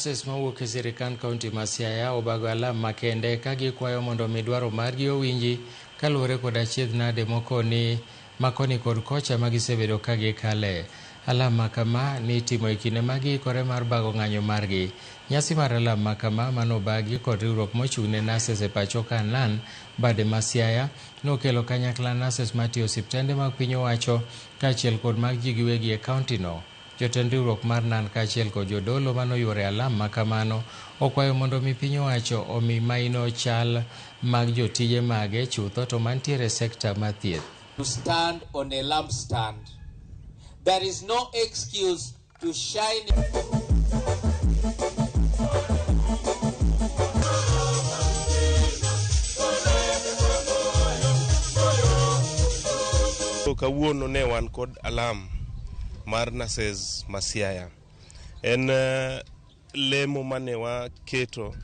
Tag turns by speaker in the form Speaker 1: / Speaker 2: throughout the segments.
Speaker 1: nurses mawuok e sirikand kaunti ma Siaya obago alam makende ka gikwayo mondo midwaro margi owinji kaluwore kod achiedh nade makoni kod kocha magisebedo ka gikale. Alam makama ni timo e kinde magiikore mar bago ng'anyo margi. Nyasi mar alam makama manobagi kod riwruok mochung'ne nurses e pacho ka NAN bade ma Siaya nokelo kanyakla nurses matiyo osiptende mag piny owacho kaachiel kod mag ji giwegi e kaunti no. Jotend riwruok mar NAN kaachiel kod jodolo manoyuore alam makamano okwayo mondo mi piny owacho omi maino chal mag jotije mage chutho to mantiere sekta ma thieth.
Speaker 2: To stand on a lampstand. There is no excuse to shine.
Speaker 3: Kawuono ne wan kod alam mar nurses ma Siaya. En lemo mane waketo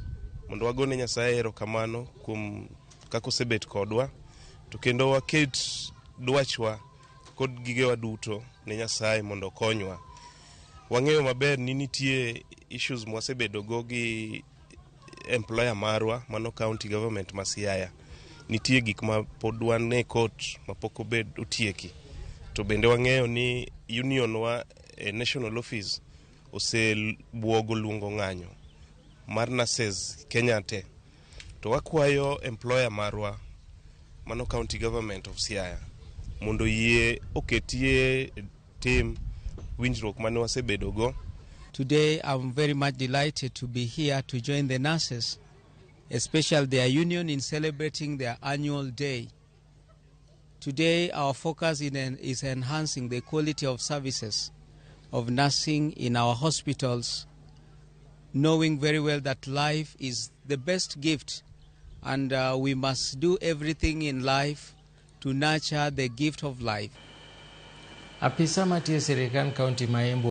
Speaker 3: mondo wagone Nyasaye erokamano kuom kaka osebet kodwa, to kendo waket dwachwa kod gigewa duto ne Nyasaye mondo okonywa. Wang'eyo maber ni nitie issues mwasebedogo gi employer marwa, mano county government ma Siaya. Nitie gik ma pod wan e court mapok otieki. To bende wang'eyo ni union wa national office osebuogo luongo ng'anyo mar nurses Kenya te. To wakwayo employer marwa, mano county government of Siaya, mondo yie oketie tim winjruok mane wasebedogo.
Speaker 4: Today I'm very much delighted to be here to join the nurses, especially their union, in celebrating their annual day. Today our focus is enhancing the quality of services of nursing in our hospitals, knowing very well that life is the best gift, and we must do everything in life to nurture the gift of life.
Speaker 1: Afisa matiyo sirikand kaunti ma Embu